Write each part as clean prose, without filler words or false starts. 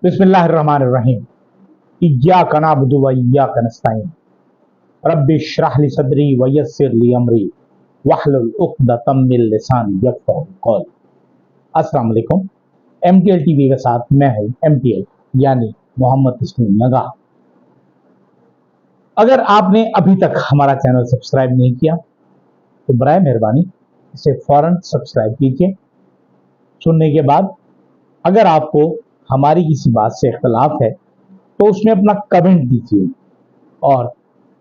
बिस्मिल्लाहिर्रहमानिर्रहीम। इय्याका नअबुदु व इय्याका नस्तईन। रब्बि इश्रह ली सदरी व यस्सिर ली अमरी वहलुल उक़दतम मिन लिसानी यफ़क़हू क़ौली। अस्सलाम वालेकुम। MTL टीवी के साथ मैं हूं MTL यानी मोहम्मद तस्लीम नगा। अगर आपने अभी तक हमारा चैनल सब्सक्राइब नहीं किया तो बराए मेहरबानी इसे फौरन सब्सक्राइब कीजिए। सुनने के बाद अगर आपको हमारी किसी बात से इख्तलाफ है तो उसमें अपना कमेंट दीजिए और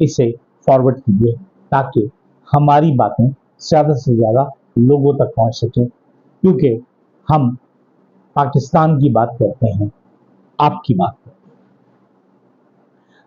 इसे फॉरवर्ड कीजिए ताकि हमारी बातें ज़्यादा से ज़्यादा लोगों तक पहुंच सकें, क्योंकि हम पाकिस्तान की बात करते हैं, आपकी बात करते हैं।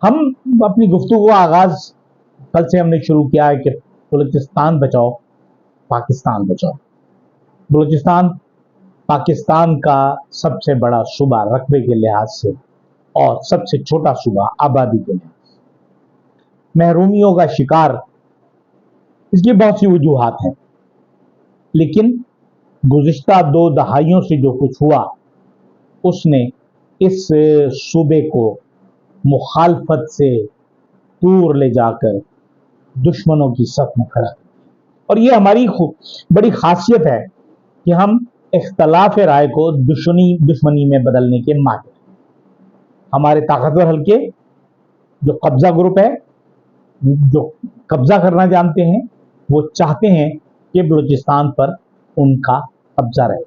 हम अपनी गुफ्तगू का आगाज कल से हमने शुरू किया है कि बलूचिस्तान बचाओ पाकिस्तान बचाओ। बलूचिस्तान पाकिस्तान का सबसे बड़ा सूबा रकबे के लिहाज से और सबसे छोटा सूबा आबादी के लिहाज से, महरूमियों का शिकार। इसकी बहुत सी वजूहात हैं, लेकिन गुज़िश्ता 2 दहाइयों से जो कुछ हुआ उसने इस सूबे को मुखालफत से दूर ले जाकर दुश्मनों की सफ में खड़ा किया। और ये हमारी बड़ी खासियत है कि हम इख्तलाफ राय को दुश्मनी में बदलने के माहिर। हमारे ताकतवर हल्के जो कब्जा ग्रुप है, जो कब्जा करना जानते हैं, वो चाहते हैं कि बलूचिस्तान पर उनका कब्जा रहे,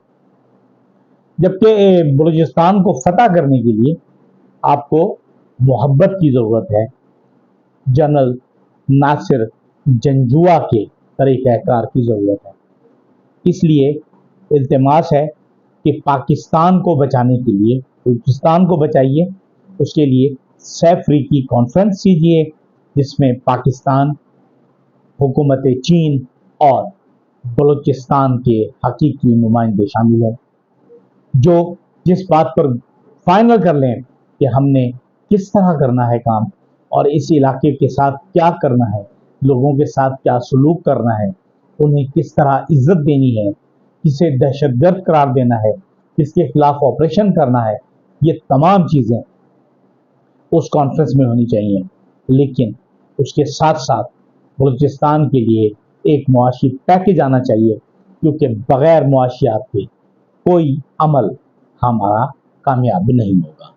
जबकि बलूचिस्तान को फतह करने के लिए आपको मोहब्बत की ज़रूरत है, जनरल नासिर जंजुआ के तरीक़ाकार की ज़रूरत है। इसलिए इल्तिमास है कि पाकिस्तान को बचाने के लिए बलूचिस्तान को बचाइए, उसके लिए सैफरी की कॉन्फ्रेंस कीजिए जिसमें पाकिस्तान, हुकूमत चीन और बलूचिस्तान के हकीकी नुमाइंदे शामिल हैं, जो जिस बात पर फाइनल कर लें कि हमने किस तरह करना है काम और इस इलाके के साथ क्या करना है, लोगों के साथ क्या सलूक करना है, उन्हें किस तरह इज्जत देनी है, किसे दहशतगर्द करार देना है, किसके खिलाफ ऑपरेशन करना है, ये तमाम चीज़ें उस कॉन्फ्रेंस में होनी चाहिए। लेकिन उसके साथ साथ बलूचिस्तान के लिए एक मुआशी पैकेज आना चाहिए, क्योंकि बग़ैर मुआशियात के कोई अमल हमारा कामयाब नहीं होगा।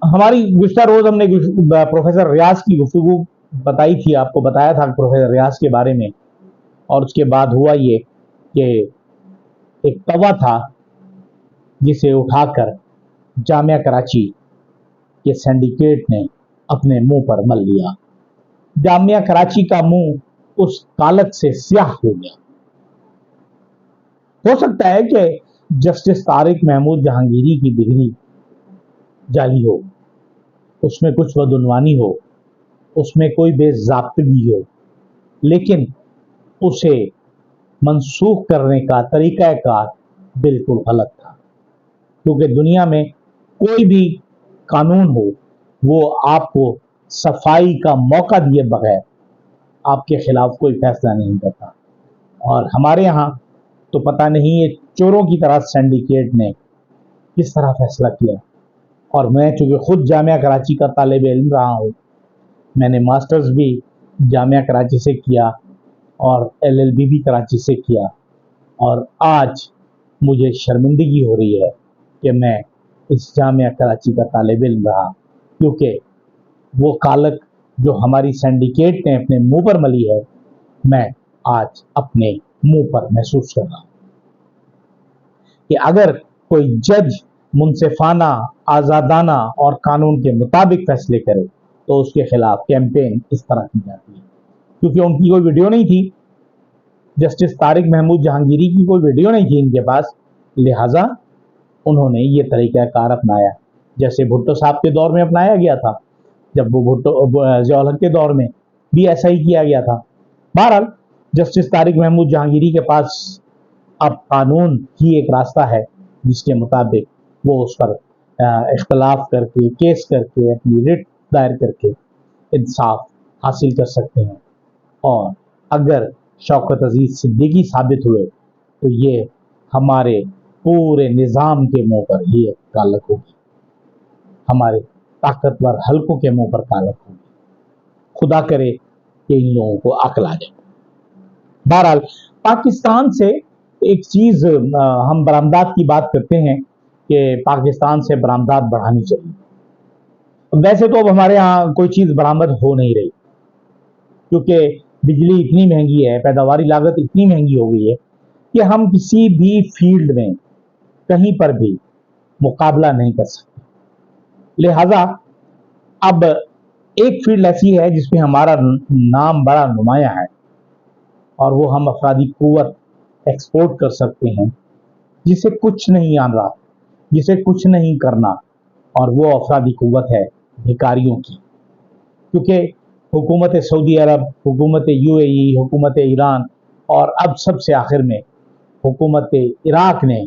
हमारी गुज़िश्ता रोज़ हमने प्रोफेसर रियाज की गुफ्तगू बताई थी, आपको बताया था प्रोफेसर रियाज के बारे में। और उसके बाद हुआ ये कि एक तवा था जिसे उठाकर जामिया कराची के सिंडिकेट ने अपने मुंह पर मल लिया। जामिया कराची का मुंह उस कालक से स्याह हो गया। हो सकता है कि जस्टिस तारिक महमूद जहांगीरी की डिग्री जाली हो, उसमें कुछ बदउनवानी हो, उसमें कोई बेज़ाब्तगी हो, लेकिन उसे मनसूख करने का तरीक़ाकार बिल्कुल गलत था, क्योंकि दुनिया में कोई भी कानून हो वो आपको सफाई का मौका दिए बगैर आपके खिलाफ कोई फैसला नहीं करता। और हमारे यहाँ तो पता नहीं ये चोरों की तरह सिंडिकेट ने किस तरह फैसला किया। और मैं चूँकि खुद जामिया कराची का तालिब इल्म रहा हूँ, मैंने मास्टर्स भी जामिया कराची से किया और LLB भी कराची से किया, और आज मुझे शर्मिंदगी हो रही है कि मैं इस जामिया कराची का तालिब इल्म रहा, क्योंकि वो कालक जो हमारी सिंडिकेट ने अपने मुंह पर मली है, मैं आज अपने मुंह पर महसूस कर रहा हूँ कि अगर कोई जज मुनसिफाना, आज़ादाना और कानून के मुताबिक फैसले करे तो उसके खिलाफ कैंपेन इस तरह की जाती है। क्योंकि उनकी कोई वीडियो नहीं थी, जस्टिस तारिक महमूद जहांगीरी की कोई वीडियो नहीं थी इनके पास, लिहाजा उन्होंने ये तरीक़ाकार अपनाया, जैसे भुट्टो साहब के दौर में अपनाया गया था। जब वो ज़िया-उल हक के दौर में भी ऐसा ही किया गया था। बहरहाल जस्टिस तारिक महमूद जहांगीरी के पास अब कानून ही एक रास्ता है जिसके मुताबिक वो उस पर इख्तलाफ करके, केस करके, अपनी रिट दायर करके इंसाफ हासिल कर सकते हैं। और अगर शौकत अजीज़ सिद्दीकी साबित हुए तो ये हमारे पूरे निज़ाम के मुंह पर ये कालक होगी, हमारे ताकतवर हलकों के मुंह पर कालक होगी। खुदा करे कि इन लोगों को अक्ल आ जाए। बहरहाल पाकिस्तान से एक चीज हम बरामदात की बात करते हैं कि पाकिस्तान से बरामदात बढ़ानी चाहिए। वैसे तो अब हमारे यहाँ कोई चीज बरामद हो नहीं रही, क्योंकि बिजली इतनी महंगी है, पैदावारी लागत इतनी महंगी हो गई है कि हम किसी भी फील्ड में कहीं पर भी मुकाबला नहीं कर सकते। लिहाजा अब एक फील्ड ऐसी है जिसमें हमारा नाम बड़ा नुमाया है और वो हम अफरादी कुव्वत एक्सपोर्ट कर सकते हैं, जिसे कुछ नहीं आना, जिसे कुछ नहीं करना, और वो अफरादी कुव्वत है भिखारियों की। क्योंकि हुकूमत सऊदी अरब, हुकूमत यूएई, हुकूमत ईरान और अब सबसे आखिर में हुकूमत इराक ने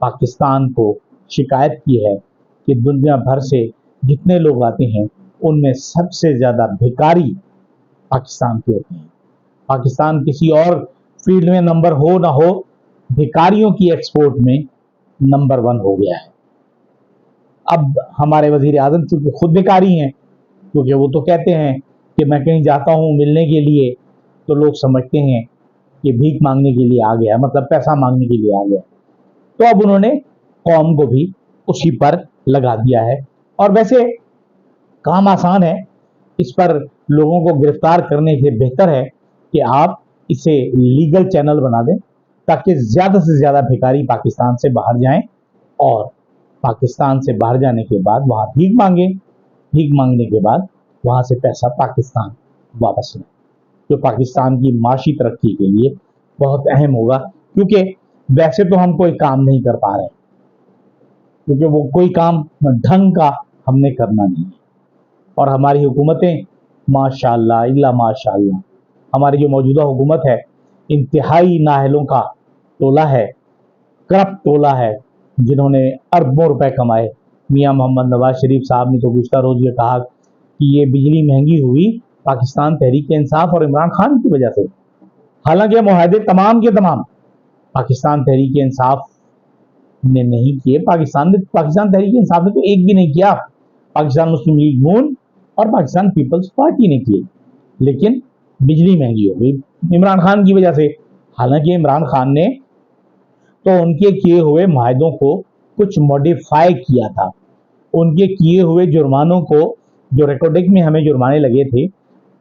पाकिस्तान को शिकायत की है कि दुनिया भर से जितने लोग आते हैं उनमें सबसे ज़्यादा भिखारी पाकिस्तान के होते हैं। पाकिस्तान किसी और फील्ड में नंबर हो ना हो, भिखारियों की एक्सपोर्ट में नंबर 1 हो गया है। अब हमारे वजीर आजम चूंकि खुद भिखारी हैं, क्योंकि वो तो कहते हैं कि मैं कहीं जाता हूँ मिलने के लिए तो लोग समझते हैं कि भीख मांगने के लिए आ गया, मतलब पैसा मांगने के लिए आ गया। तो अब उन्होंने कौम को भी उसी पर लगा दिया है। और वैसे काम आसान है, इस पर लोगों को गिरफ्तार करने से बेहतर है कि आप इसे लीगल चैनल बना दें, ताकि ज़्यादा से ज़्यादा भिखारी पाकिस्तान से बाहर जाएं और पाकिस्तान से बाहर जाने के बाद वहाँ भीख मांगें, भीख मांगने के बाद वहाँ से पैसा पाकिस्तान वापस लें, जो पाकिस्तान की माशी तरक्की के लिए बहुत अहम होगा। क्योंकि वैसे तो हम कोई काम नहीं कर पा रहे, क्योंकि वो कोई काम ढंग का हमने करना नहीं है। और हमारी हुकूमतें माशाअल्लाह इल्ला माशाअल्लाह, हमारी जो मौजूदा हुकूमत है इंतहाई नाअहलों का टोला है, करप्ट टोला है, जिन्होंने अरबों रुपए कमाए। मियां मोहम्मद नवाज शरीफ साहब ने तो गुज़श्ता रोज़ ये कहा कि ये बिजली महंगी हुई पाकिस्तान तहरीक इंसाफ और इमरान खान की वजह से। हालांकि मुआहदे तमाम के तमाम पाकिस्तान तहरीक इंसाफ ने नहीं किए। पाकिस्तान तहरीक इंसाफ ने तो एक भी नहीं किया, पाकिस्तान मुस्लिम लीग नून और पाकिस्तान पीपल्स पार्टी ने किए। लेकिन बिजली महंगी हो गई इमरान खान की वजह से। हालांकि इमरान खान ने तो उनके किए हुए मुआहदों को कुछ मॉडिफाई किया था, उनके किए हुए जुर्मानों को, जो रिकॉर्डिंग में हमें जुर्माने लगे थे,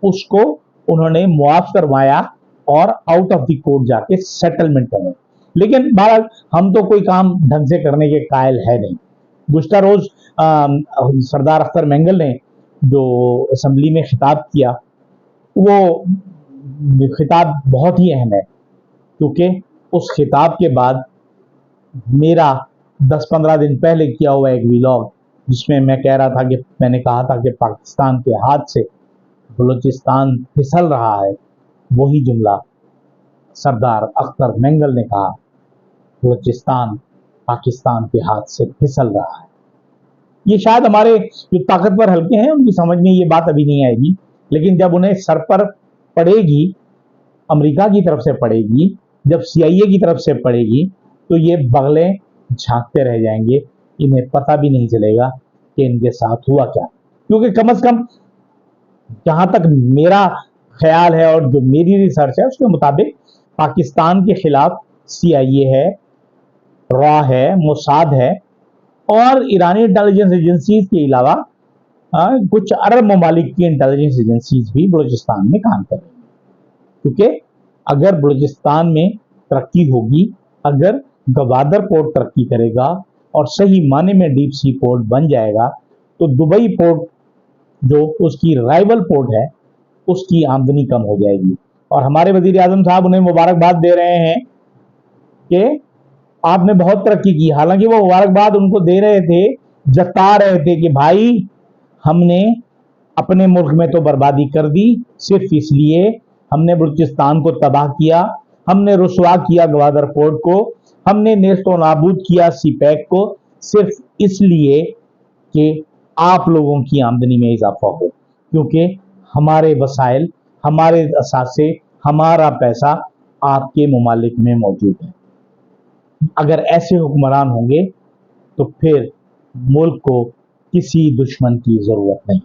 उसको उन्होंने मुआफ करवाया और आउट ऑफ द कोर्ट जाके सेटलमेंट करें। लेकिन बहरहाल हम तो कोई काम ढंग से करने के कायल है नहीं। गुज़श्ता रोज सरदार अख्तर मेंगल ने जो असम्बली में खिताब किया, वो खिताब बहुत ही अहम है, क्योंकि उस खिताब के बाद मेरा 10-15 दिन पहले किया हुआ एक व्लॉग, जिसमें मैं कह रहा था कि मैंने कहा था कि पाकिस्तान के हाथ से बलूचिस्तान फिसल रहा है, वही जुमला सरदार अख्तर मेंगल ने कहा, बलूचिस्तान पाकिस्तान के हाथ से फिसल रहा है। ये शायद हमारे जो ताकतवर हल्के हैं उनकी समझ में ये बात अभी नहीं आएगी, लेकिन जब उन्हें सर पर पड़ेगी, अमेरिका की तरफ से पड़ेगी, जब CIA की तरफ से पड़ेगी, तो ये बगले झांकते रह जाएंगे, इन्हें पता भी नहीं चलेगा कि इनके साथ हुआ क्या। क्योंकि कम से कम जहां तक मेरा ख्याल है और जो मेरी रिसर्च है उसके मुताबिक पाकिस्तान के खिलाफ CIA है, रॉ है, मोसाद है और ईरानी इंटेलिजेंस एजेंसीज के अलावा कुछ अरब ममालिक की इंटेलिजेंस एजेंसीज भी बलूचिस्तान में काम कर रही हैं। क्योंकि अगर बलूचिस्तान में तरक्की होगी, अगर गवादर पोर्ट तरक्की करेगा और सही माने में डीप सी पोर्ट बन जाएगा, तो दुबई पोर्ट जो उसकी राइवल पोर्ट है उसकी आमदनी कम हो जाएगी। और हमारे वजीर आजम साहब उन्हें मुबारकबाद दे रहे हैं कि आपने बहुत तरक्की की। हालांकि वो मुबारकबाद उनको दे रहे थे, जता रहे थे कि भाई हमने अपने मुल्क में तो बर्बादी कर दी, सिर्फ इसलिए हमने बलूचिस्तान को तबाह किया, हमने रुसवा किया गवादर पोर्ट को, हमने नेस्तो नाबूद किया सीपैक को, सिर्फ इसलिए कि आप लोगों की आमदनी में इजाफा हो। क्योंकि हमारे वसाइल, हमारे असासे, हमारा पैसा आपके ममालिक में मौजूद है। اگر ایسے حکمران ہوں گے تو پھر ملک کو کسی دشمن کی ضرورت نہیں.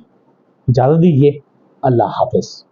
اجازت دیجیے. اللہ حافظ.